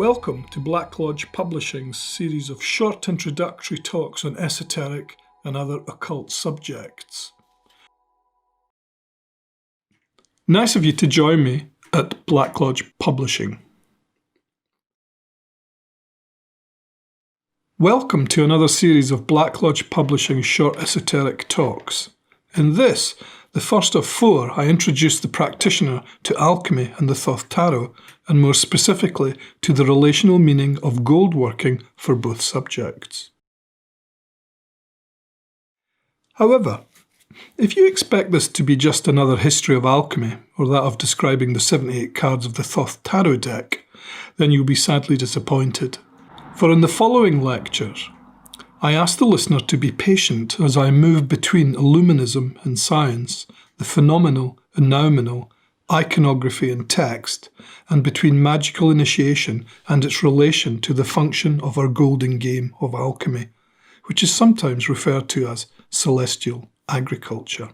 Welcome to Black Lodge Publishing's series of short introductory talks on esoteric and other occult subjects. Nice of you to join me at Black Lodge Publishing. Welcome to another series of Black Lodge Publishing's short esoteric talks. In this, the first of four, I introduce the practitioner to alchemy and the Thoth Tarot, and more specifically to the relational meaning of gold working for both subjects. However, if you expect this to be just another history of alchemy, or that of describing the 78 cards of the Thoth Tarot Deck, then you'll be sadly disappointed. For in the following lectures, I ask the listener to be patient as I move between Illuminism and Science, the Phenomenal and Noumenal, Iconography and text, and between magical initiation and its relation to the function of our golden game of alchemy, which is sometimes referred to as celestial agriculture.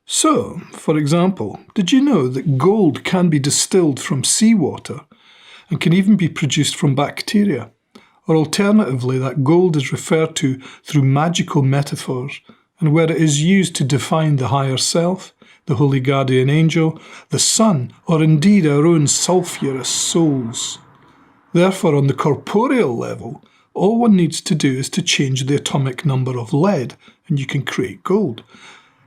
So, for example, did you know that gold can be distilled from seawater and can even be produced from bacteria? Or alternatively, that gold is referred to through magical metaphors, and where it is used to define the higher self, the holy guardian angel, the sun, or indeed our own sulphurous souls. Therefore, on the corporeal level, all one needs to do is to change the atomic number of lead, and you can create gold.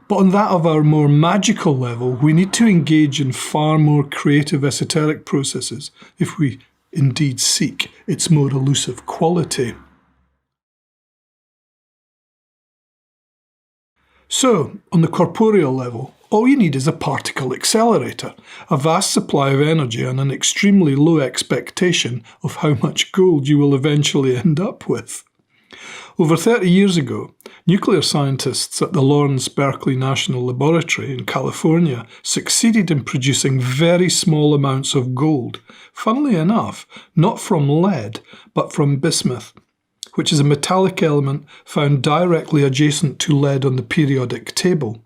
But on that of our more magical level, we need to engage in far more creative esoteric processes if we indeed seek its more elusive quality. So, on the corporeal level, all you need is a particle accelerator, a vast supply of energy and an extremely low expectation of how much gold you will eventually end up with. Over 30 years ago, nuclear scientists at the Lawrence Berkeley National Laboratory in California succeeded in producing very small amounts of gold, funnily enough, not from lead, but from bismuth, which is a metallic element found directly adjacent to lead on the periodic table.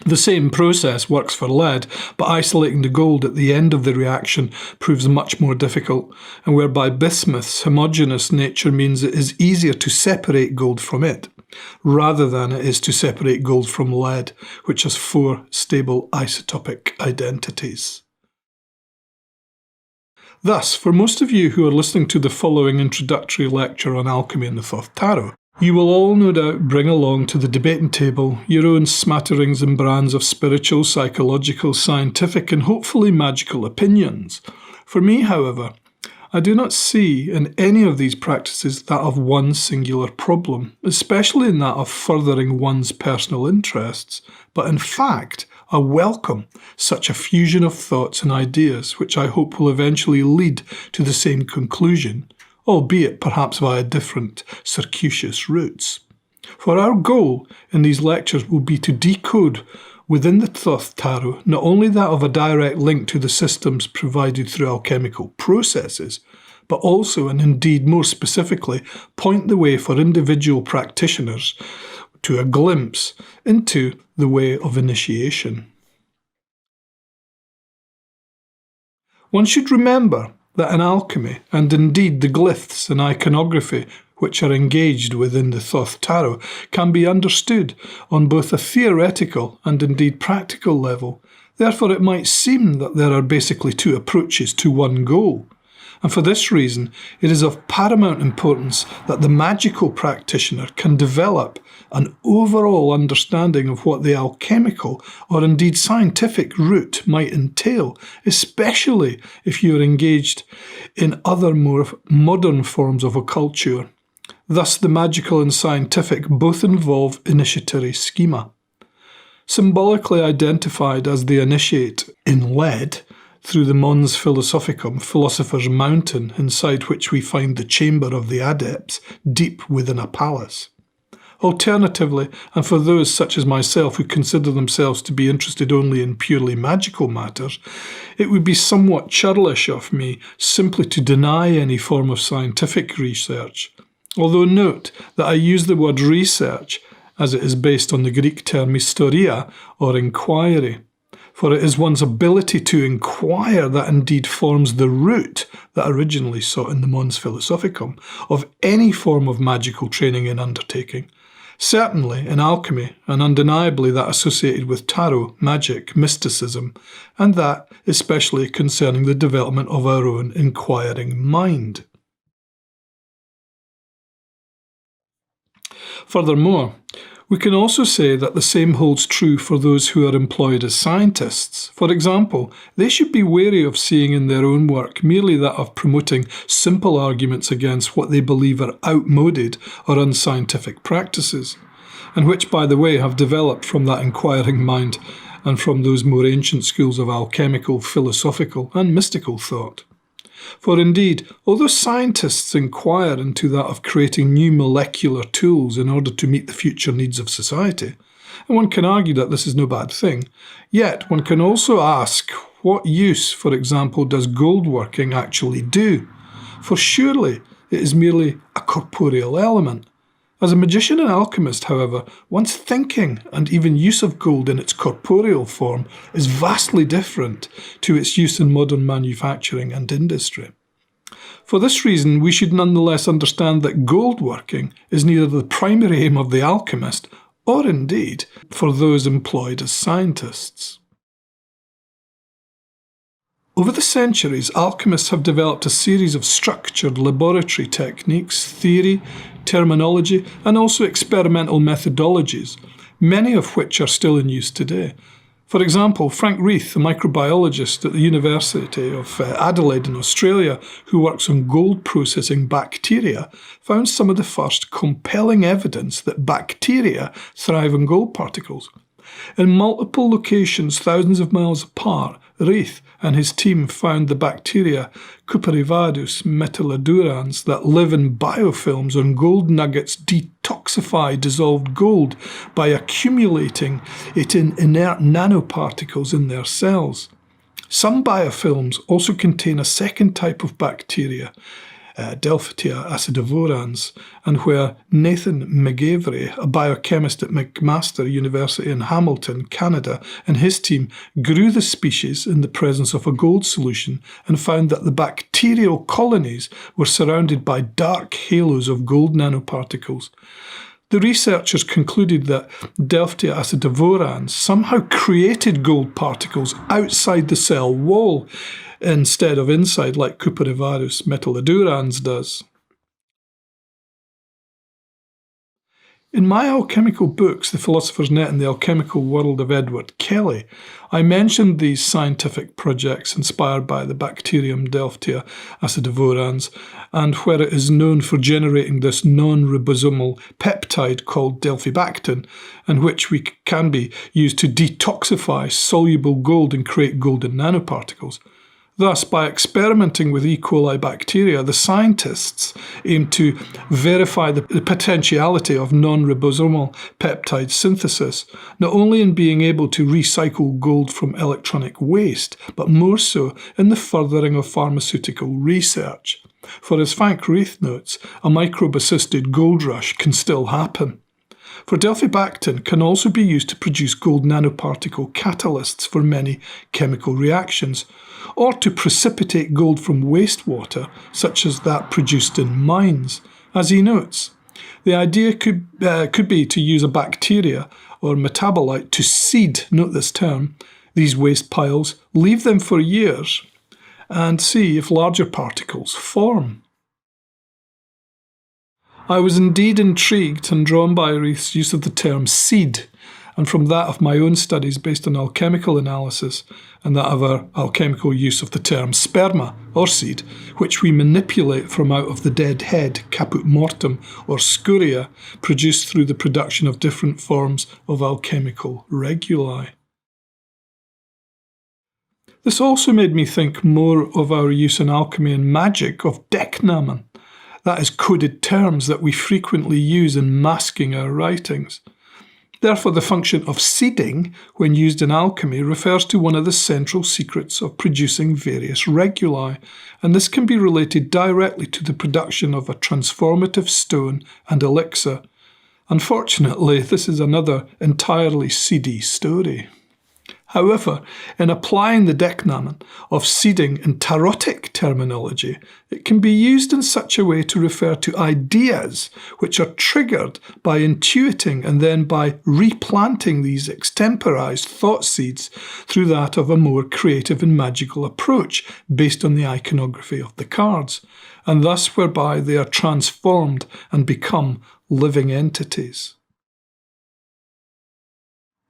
The same process works for lead, but isolating the gold at the end of the reaction proves much more difficult, and whereby bismuth's homogeneous nature means it is easier to separate gold from it, rather than it is to separate gold from lead, which has 4 stable isotopic identities. Thus, for most of you who are listening to the following introductory lecture on alchemy and the Thoth Tarot, you will all no doubt bring along to the debating table your own smatterings and brands of spiritual, psychological, scientific and hopefully magical opinions. For me, however, I do not see in any of these practices that of one singular problem, especially in that of furthering one's personal interests, but in fact, I welcome such a fusion of thoughts and ideas which I hope will eventually lead to the same conclusion, albeit perhaps via different circuitous routes. For our goal in these lectures will be to decode within the Thoth Tarot not only that of a direct link to the systems provided through alchemical processes, but also, and indeed more specifically, point the way for individual practitioners to a glimpse into the way of initiation. One should remember that in alchemy, and indeed the glyphs and iconography which are engaged within the Thoth Tarot, can be understood on both a theoretical and indeed practical level. Therefore it might seem that there are basically 2 approaches to one goal. And for this reason, it is of paramount importance that the magical practitioner can develop an overall understanding of what the alchemical or indeed scientific route might entail, especially if you are engaged in other more modern forms of occulture. Thus, the magical and scientific both involve initiatory schema. Symbolically identified as the initiate in lead, through the Mons Philosophicum, Philosopher's Mountain, inside which we find the chamber of the adepts, deep within a palace. Alternatively, and for those such as myself who consider themselves to be interested only in purely magical matters, it would be somewhat churlish of me simply to deny any form of scientific research. Although note that I use the word research as it is based on the Greek term historia, or inquiry. for it is one's ability to inquire that indeed forms the root that originally sought in the Mons Philosophicum of any form of magical training and undertaking. Certainly in alchemy, and undeniably that associated with tarot, magic, mysticism, and that especially concerning the development of our own inquiring mind. Furthermore, we can also say that the same holds true for those who are employed as scientists. For example, they should be wary of seeing in their own work merely that of promoting simple arguments against what they believe are outmoded or unscientific practices, and which, by the way, have developed from that inquiring mind and from those more ancient schools of alchemical, philosophical, and mystical thought. For indeed, although scientists inquire into that of creating new molecular tools in order to meet the future needs of society, and one can argue that this is no bad thing, yet one can also ask what use, for example, does gold working actually do? For surely it is merely a corporeal element. As a magician and alchemist, however, one's thinking and even use of gold in its corporeal form is vastly different to its use in modern manufacturing and industry. For this reason, we should nonetheless understand that gold working is neither the primary aim of the alchemist or indeed for those employed as scientists. Over the centuries, alchemists have developed a series of structured laboratory techniques, theory, terminology, and also experimental methodologies, many of which are still in use today. For example, Frank Reith, a microbiologist at the University of Adelaide in Australia, who works on gold processing bacteria, found some of the first compelling evidence that bacteria thrive on gold particles. In multiple locations thousands of miles apart, Reith and his team found the bacteria Cuperivadus metallodurans that live in biofilms on gold nuggets detoxify dissolved gold by accumulating it in inert nanoparticles in their cells. Some biofilms also contain a second type of bacteria, Delphitia acidivorans, and where Nathan McGavery, a biochemist at McMaster University in Hamilton, Canada, and his team grew the species in the presence of a gold solution and found that the bacterial colonies were surrounded by dark halos of gold nanoparticles. The researchers concluded that Delphitia acidivorans somehow created gold particles outside the cell wall, instead of inside like Cuperivadus metallodurans does. In my alchemical books, The Philosopher's Net and the Alchemical World of Edward Kelley, I mentioned these scientific projects inspired by the bacterium Delphitia acidivorans, and where it is known for generating this non-ribosomal peptide called delphibactin, and which can be used to detoxify soluble gold and create golden nanoparticles. Thus, by experimenting with E. coli bacteria, the scientists aim to verify the potentiality of non-ribosomal peptide synthesis, not only in being able to recycle gold from electronic waste, but more so in the furthering of pharmaceutical research. For as Frank Reith notes, a microbe-assisted gold rush can still happen. For delphibactin can also be used to produce gold nanoparticle catalysts for many chemical reactions, or to precipitate gold from wastewater, such as that produced in mines. As he notes, the idea could be to use a bacteria or metabolite to seed, note this term, these waste piles, leave them for years, and see if larger particles form. I was indeed intrigued and drawn by Reith's use of the term seed, and from that of my own studies based on alchemical analysis, and that of our alchemical use of the term sperma, or seed, which we manipulate from out of the dead head, caput mortem, or scuria, produced through the production of different forms of alchemical reguli. This also made me think more of our use in alchemy and magic of decknamen, that is, coded terms that we frequently use in masking our writings. Therefore, the function of seeding, when used in alchemy, refers to one of the central secrets of producing various reguli, and this can be related directly to the production of a transformative stone and elixir. Unfortunately, this is another entirely seedy story. However, in applying the decknamen of seeding and tarotic terminology, it can be used in such a way to refer to ideas which are triggered by intuiting and then by replanting these extemporized thought seeds through that of a more creative and magical approach based on the iconography of the cards, and thus whereby they are transformed and become living entities.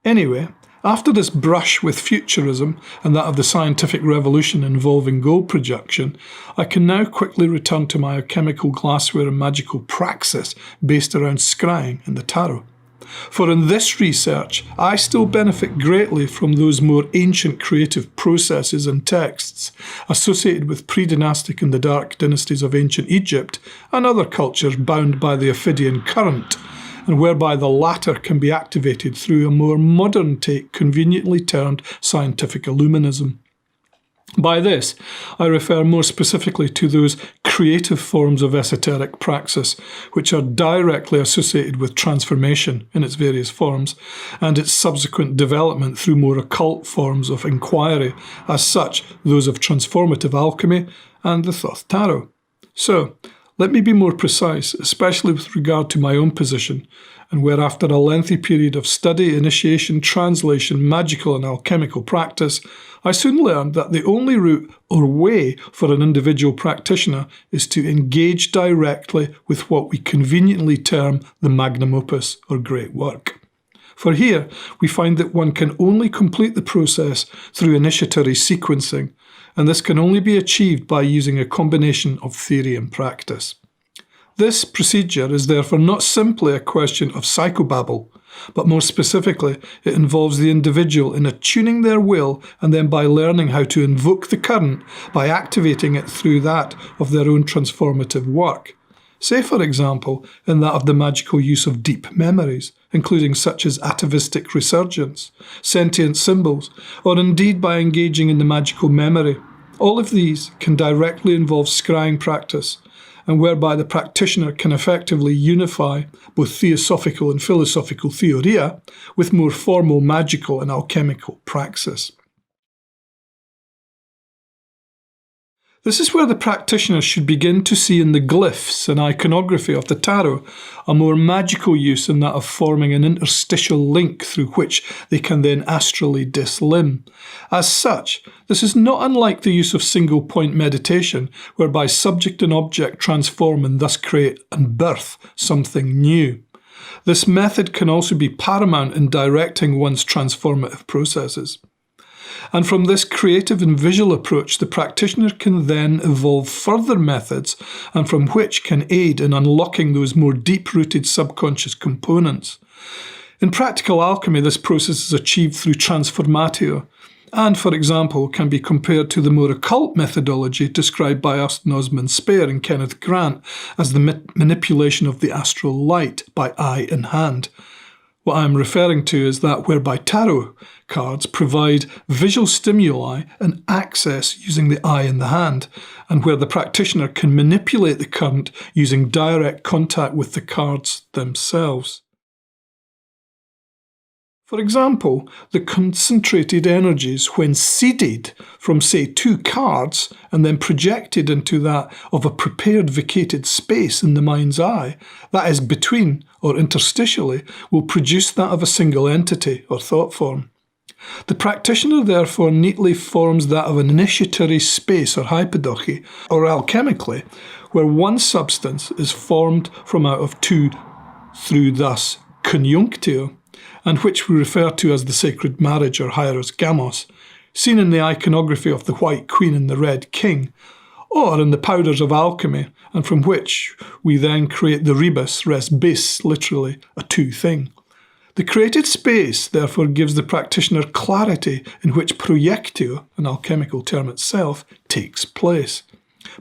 Anyway, after this brush with futurism and that of the scientific revolution involving gold projection, I can now quickly return to my alchemical glassware and magical praxis based around scrying and the tarot. For in this research, I still benefit greatly from those more ancient creative processes and texts associated with pre-dynastic and the dark dynasties of ancient Egypt and other cultures bound by the Ophidian current, and whereby the latter can be activated through a more modern take conveniently termed scientific Illuminism. By this, I refer more specifically to those creative forms of esoteric praxis which are directly associated with transformation in its various forms and its subsequent development through more occult forms of inquiry, as such those of transformative alchemy and the Thoth Tarot. So, let me be more precise, especially with regard to my own position, and where after a lengthy period of study, initiation, translation, magical and alchemical practice, I soon learned that the only route or way for an individual practitioner is to engage directly with what we conveniently term the magnum opus or great work. For here, we find that one can only complete the process through initiatory sequencing, and this can only be achieved by using a combination of theory and practice. This procedure is therefore not simply a question of psychobabble, but more specifically, it involves the individual in attuning their will and then by learning how to invoke the current by activating it through that of their own transformative work. Say, for example, in that of the magical use of deep memories, including such as atavistic resurgence, sentient symbols, or indeed by engaging in the magical memory. All of these can directly involve scrying practice, and whereby the practitioner can effectively unify both theosophical and philosophical theoria with more formal magical and alchemical praxis. This is where the practitioner should begin to see in the glyphs and iconography of the tarot a more magical use in that of forming an interstitial link through which they can then astrally dislimn. As such, this is not unlike the use of single-point meditation, whereby subject and object transform and thus create and birth something new. This method can also be paramount in directing one's transformative processes. And from this creative and visual approach, the practitioner can then evolve further methods and from which can aid in unlocking those more deep-rooted subconscious components. In practical alchemy, this process is achieved through transformatio, and, for example, can be compared to the more occult methodology described by Austin Osman Spare and Kenneth Grant as the manipulation of the astral light by eye and hand. What I am referring to is that whereby tarot cards provide visual stimuli and access using the eye and the hand, and where the practitioner can manipulate the current using direct contact with the cards themselves. For example, the concentrated energies, when seeded from, say, 2 cards and then projected into that of a prepared vacated space in the mind's eye, that is between or interstitially, will produce that of a single entity or thought form. The practitioner therefore neatly forms that of an initiatory space or hypodochi, or alchemically, where one substance is formed from out of 2 through thus conjunctio, and which we refer to as the sacred marriage or hieros gamos, seen in the iconography of the White Queen and the Red King, or in the powders of alchemy, and from which we then create the rebus res bis, literally a 2 thing. The created space therefore gives the practitioner clarity in which projectio, an alchemical term itself, takes place.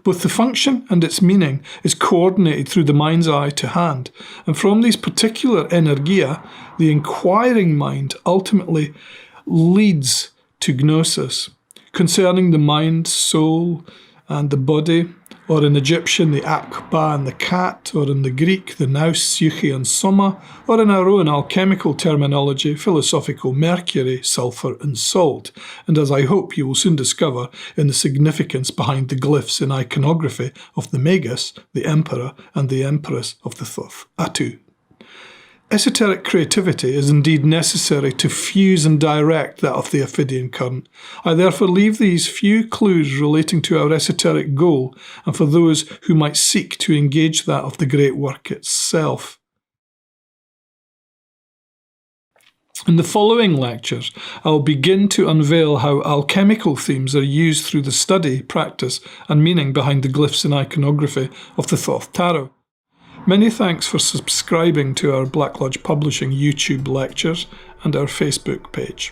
Both the function and its meaning is coordinated through the mind's eye to hand, and from these particular energia, the inquiring mind ultimately leads to gnosis, concerning the mind, soul, and the body, or in Egyptian the Akba and the cat, or in the Greek the Nous, Psyche and Soma, or in our own alchemical terminology, philosophical Mercury, sulphur and salt, and as I hope you will soon discover, in the significance behind the glyphs in iconography of the Magus, the Emperor and the Empress of the Thoth Atu. Esoteric creativity is indeed necessary to fuse and direct that of the Ophidian current. I therefore leave these few clues relating to our esoteric goal, and for those who might seek to engage that of the great work itself. In the following lectures, I will begin to unveil how alchemical themes are used through the study, practice, and meaning behind the glyphs and iconography of the Thoth Tarot. Many thanks for subscribing to our Black Lodge Publishing YouTube lectures and our Facebook page.